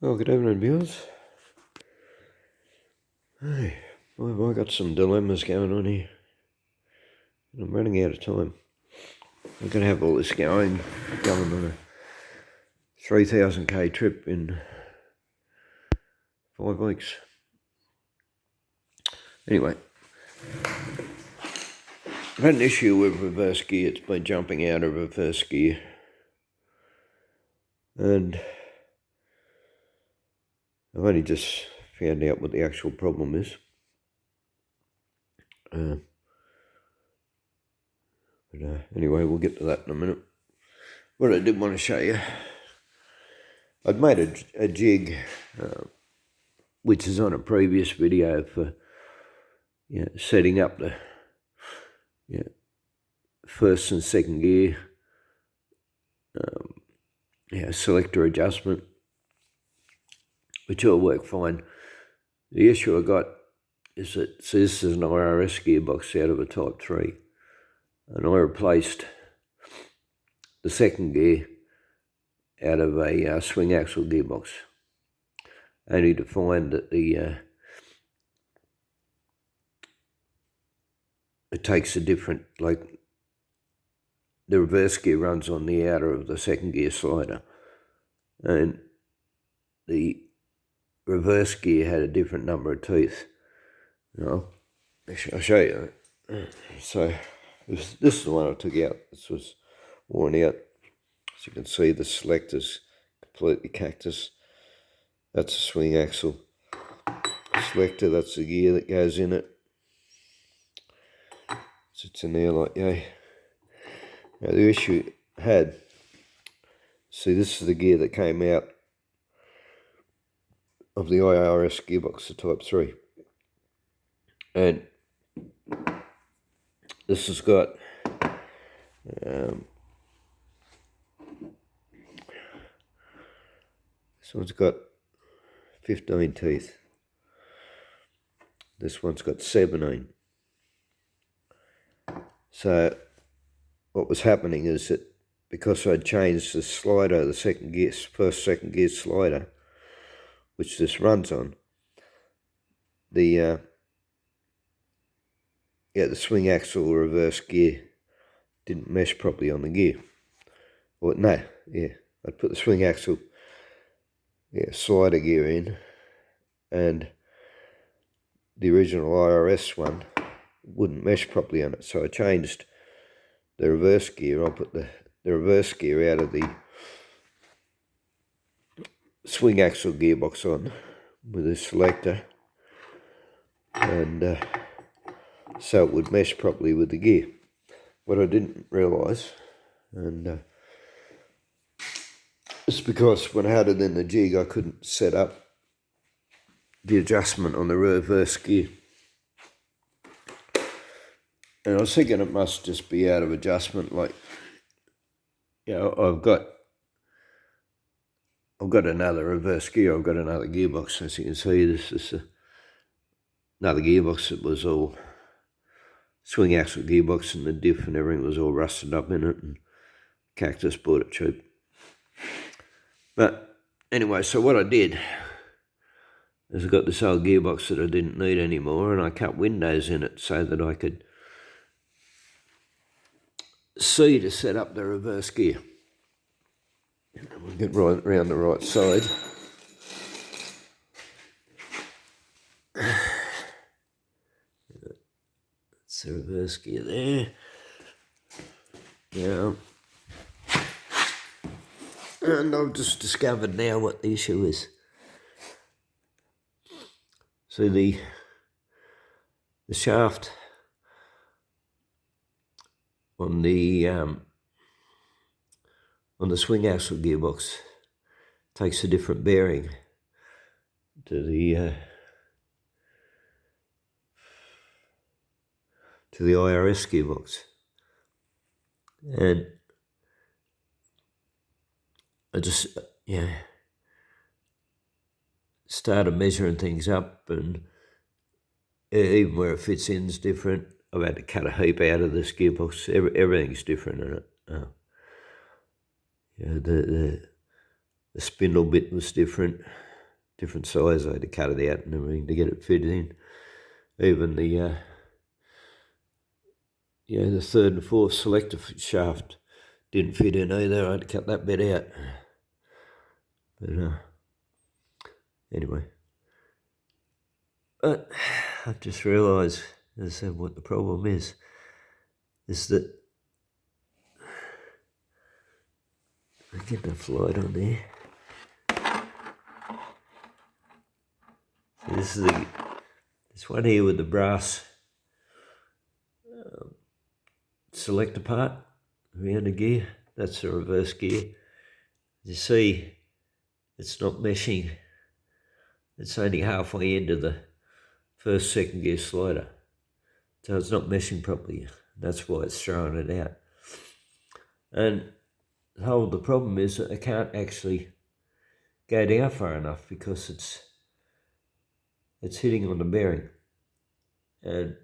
Well, good evening, viewers. Hey, I've got some dilemmas going on here. I'm running out of time. I'm going to have all this going on a 3,000k trip in 5 weeks. Anyway, I've had an issue with reverse gear. It's been jumping out of reverse gear. And I've only just found out what the actual problem is. Anyway, we'll get to that in a minute. What I did want to show you, I'd made a jig, which is on a previous video for setting up the first and second gear selector adjustment, which all worked fine. The issue I got is that, so this is an IRS gearbox out of a Type 3, and I replaced the second gear out of a swing axle gearbox, only to find that it takes a different, like the reverse gear runs on the outer of the second gear slider, and the reverse gear had a different number of teeth. I'll show you. So this is the one I took out. This was worn out. As you can see, the selector's completely cactus. That's a swing axle selector. That's the gear that goes in it. Sits in there like yay. Now the issue I had, see, this is the gear that came out of the IRS gearbox, the Type 3. And this has got this one's got 15 teeth. This one's got 17. So what was happening is that because I'd changed the slider, the second gear slider, which this runs on, the swing axle reverse gear didn't mesh properly on the gear. Or I'd put the swing axle slider gear in, and the original IRS one wouldn't mesh properly on it. So I changed the reverse gear. I put the reverse gear out of the swing axle gearbox on with a selector, and so it would mesh properly with the gear. What I didn't realise, and it's because when I had it in the jig, I couldn't set up the adjustment on the reverse gear. And I was thinking it must just be out of adjustment, like, I've got another reverse gear, I've got another gearbox. As you can see, this is another gearbox that was all swing axle gearbox, and the diff and everything was all rusted up in it, and Cactus bought it cheap. But anyway, so what I did is I got this old gearbox that I didn't need anymore, and I cut windows in it so that I could see to set up the reverse gear. We'll get right around the right side. It's the reverse gear there. Yeah. And I've just discovered now what the issue is. So the shaft on the swing axle gearbox takes a different bearing to the IRS gearbox, and I just started measuring things up, and even where it fits in is different. I've had to cut a heap out of this gearbox. Everything's different in it. The spindle bit was different. different size. I had to cut it out and everything to get it fitted in. Even the the third and fourth selector shaft didn't fit in either. I had to cut that bit out. But anyway, but I've just realised, as I said, what the problem is that I get enough light on there. So this is this one here with the brass selector part around the gear. That's the reverse gear. You see, it's not meshing. It's only halfway into the first, second gear slider. So it's not meshing properly. That's why it's throwing it out. And the problem is that I can't actually go down far enough because it's hitting on the bearing. And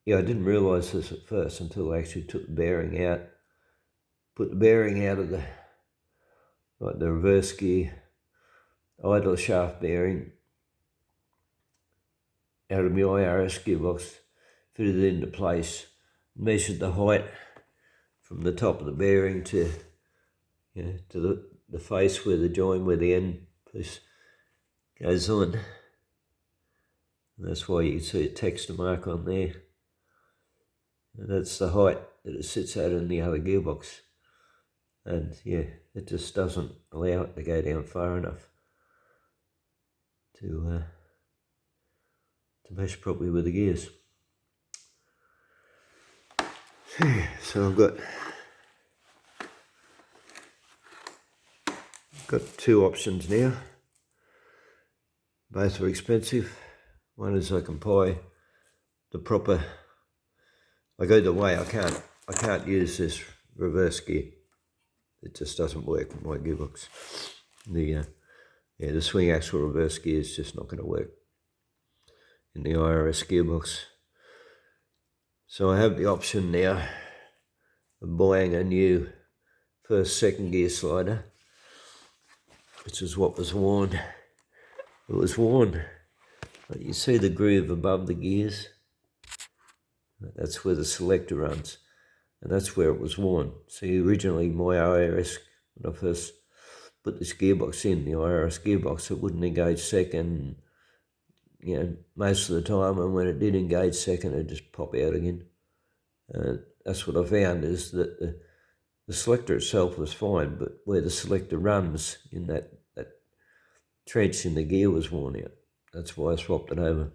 I didn't realise this at first until I actually took the bearing out, put the bearing out of the reverse gear, idle shaft bearing, out of my IRS gearbox, fitted it into place, measured the height from the top of the bearing to the face where the join, where the end piece goes on. And that's why you can see a texture mark on there. And that's the height that it sits at in the other gearbox. And it just doesn't allow it to go down far enough to mesh properly with the gears. So I've got two options now. Both are expensive. One is I can buy the proper. Like either way, I can't use this reverse gear. It just doesn't work with my gearbox. The swing axle reverse gear is just not going to work in the IRS gearbox. So I have the option now of buying a new first, second gear slider, which is what was worn. It was worn. But you see the groove above the gears? That's where the selector runs, and that's where it was worn. See, originally my IRS, when I first put this gearbox in, the IRS gearbox, it wouldn't engage second, most of the time, and when it did engage second, it'd just pop out again. That's what I found, is that the selector itself was fine, but where the selector runs in that trench in the gear was worn out. That's why I swapped it over.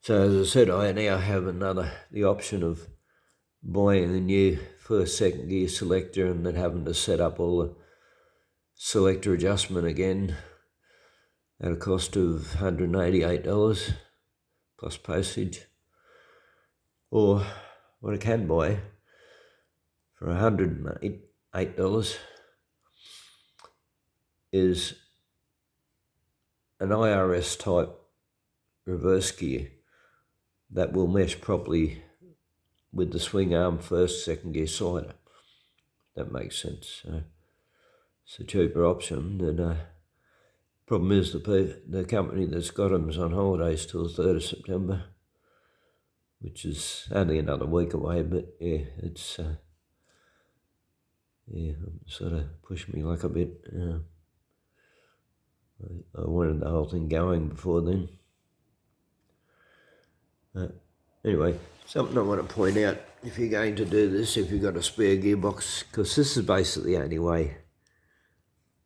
So as I said, I now have the option of buying a new first, second gear selector and then having to set up all the selector adjustment again at a cost of $188 plus postage. Or what I can buy for $108 is an IRS type reverse gear that will mesh properly with the swing arm first, second gear slider. That makes sense. So it's a cheaper option. And problem is the company that's got them is on holidays till the 3rd of September, which is only another week away. But it's sort of pushed me like a bit. I wanted the whole thing going before then. Anyway, something I want to point out, if you're going to do this, if you've got a spare gearbox, because this is basically the only way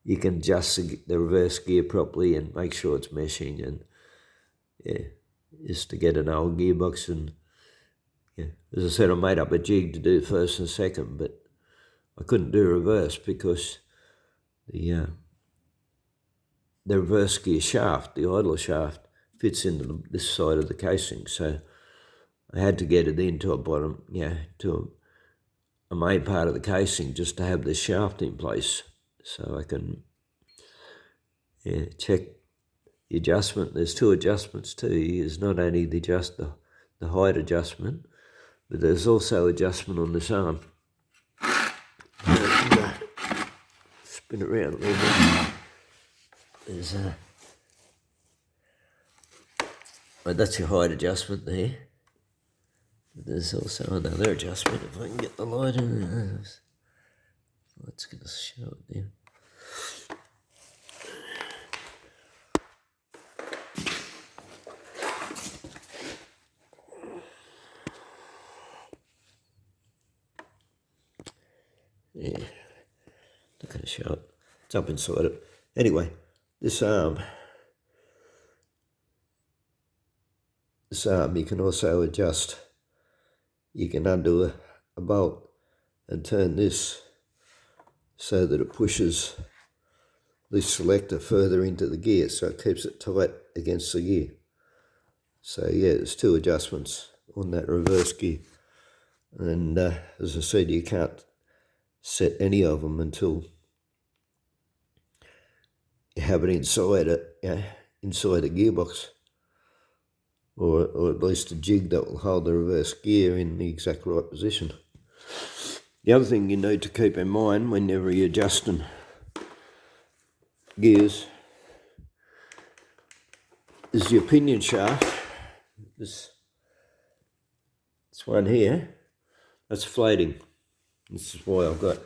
you can adjust the reverse gear properly and make sure it's meshing, and is to get an old gearbox. And as I said, I made up a jig to do first and second, but I couldn't do reverse because the reverse gear shaft, the idler shaft, fits into this side of the casing. So I had to get it into a bottom, to a main part of the casing just to have the shaft in place, so I can check the adjustment. There's two adjustments too. There's not only the height adjustment, but there's also adjustment on this arm. spin it around a little bit. There's but that's your height adjustment there. There's also another adjustment if I can get the light in there. Light's going to show it there. Yeah, not going to show it. It's up inside it. Anyway, this arm you can also adjust. You can undo a bolt and turn this so that it pushes the selector further into the gear, so it keeps it tight against the gear. So yeah, there's two adjustments on that reverse gear. And as I said, you can't set any of them until you have it inside inside a gearbox, or at least a jig that will hold the reverse gear in the exact right position. The other thing you need to keep in mind whenever you're adjusting gears is your pinion shaft. This one here, that's floating. This is why I've got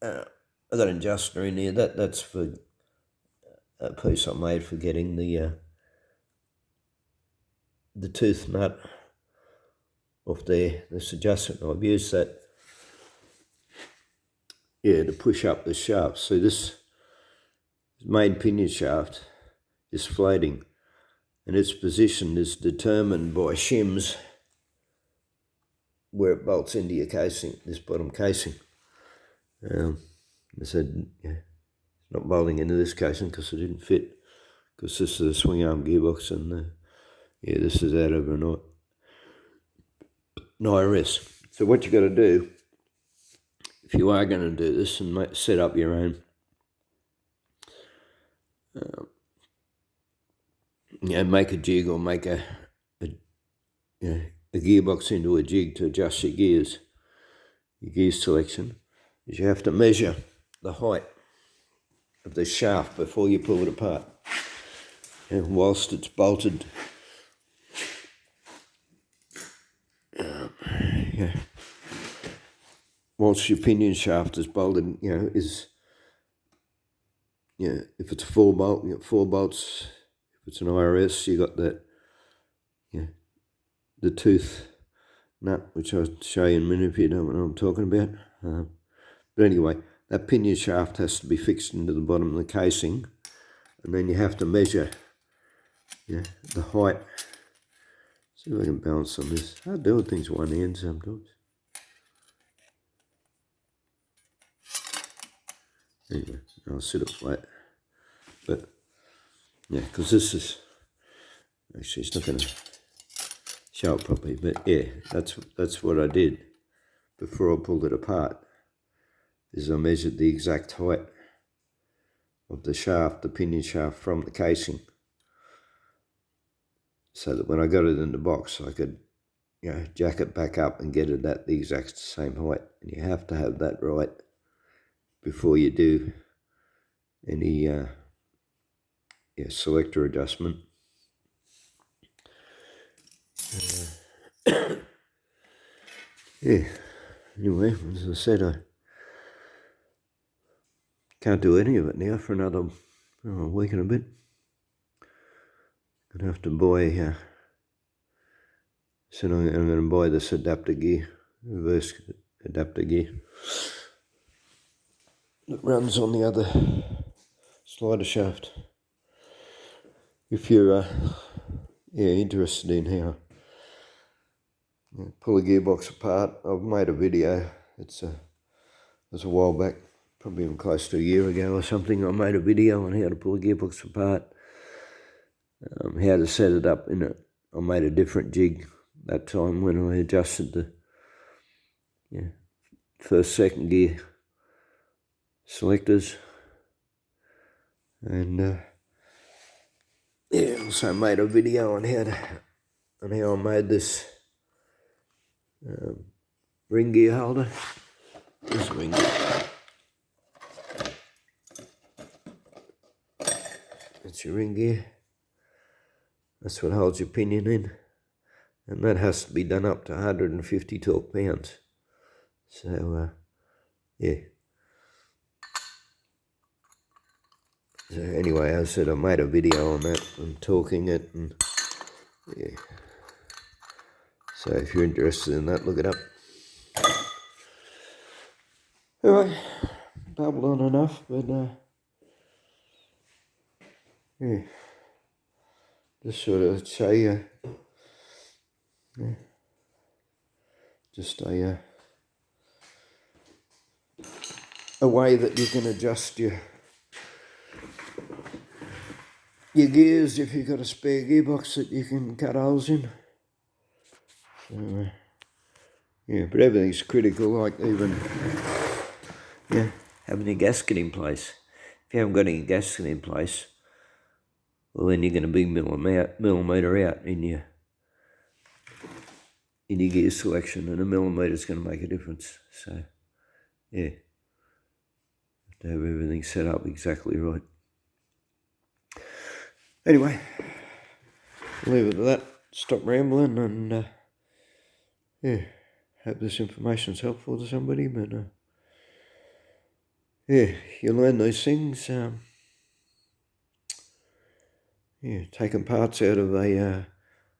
an adjuster in here. That's for a piece I made for getting the tooth nut off there. This adjustment, I've used that, yeah, to push up the shaft. So this main pinion shaft is floating, and its position is determined by shims where it bolts into your casing, this bottom casing. I said, yeah, it's not bolting into this casing because it didn't fit, because this is a swing arm gearbox, and yeah, this is out of an IRS. So what you got to do, if you are going to do this and set up your own make a jig, or make a gearbox into a jig to adjust your gear selection, is you have to measure the height of the shaft before you pull it apart. And whilst it's bolted, whilst your pinion shaft is bolted, if it's a 4-bolt, you got 4 bolts. If it's an IRS, you got that, the tooth nut, which I'll show you in a minute if you don't know what I'm talking about. But anyway, that pinion shaft has to be fixed into the bottom of the casing, and then you have to measure the height. See if I can balance on this. I do with things one hand sometimes. Anyway, I'll sit it flat. But yeah, because this is actually, it's not going to show it properly. But yeah, that's what I did before I pulled it apart. Is I measured the exact height of the shaft, the pinion shaft, from the casing, so that when I got it in the box, I could, jack it back up and get it at the exact same height. And you have to have that right before you do any selector adjustment. Yeah. Anyway, as I said, I can't do any of it now for another week and a bit. Gonna have to buy. So I'm going to buy this adapter gear, reverse adapter gear, that runs on the other slider shaft. If you're interested in how pull a gearbox apart, I've made a video. It was a while back, probably even close to a year ago or something. I made a video on how to pull a gearbox apart, how to set it up in it. I made a different jig that time when I adjusted the first, second gear selectors, and also made a video on how I made this ring gear holder. This ring gear. That's your ring gear. That's what holds your pinion in. And that has to be done up to 150 torque pounds. So, yeah. So anyway, as I said, I made a video on that and talking it, and yeah. So if you're interested in that, look it up. Anyway, babbled on enough, but yeah, just sort of show you, yeah, just a way that you can adjust your gears if you've got a spare gearbox that you can cut holes in. So, yeah, but everything's critical, like even, yeah, having a gasket in place. If you haven't got any gasket in place, well, then you're going to be millimetre out in your gear selection, and a millimetre's going to make a difference. So, yeah, to have everything set up exactly right. Anyway, leave it at that. Stop rambling, and yeah, hope this information's helpful to somebody. But yeah, you learn those things. Yeah, taking parts out of a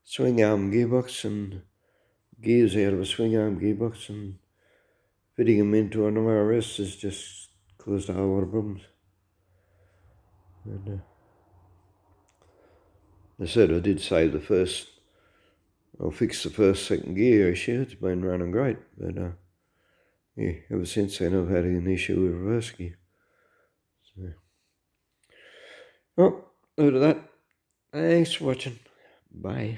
swing arm gearbox and gears out of a swing arm gearbox and fitting them into an RS has just caused a whole lot of problems. And I said I did save I'll fix the first, second gear issue. It's been running great, but yeah, ever since then I've had an issue with reverse gear. So, well, look at that. Thanks for watching. Bye.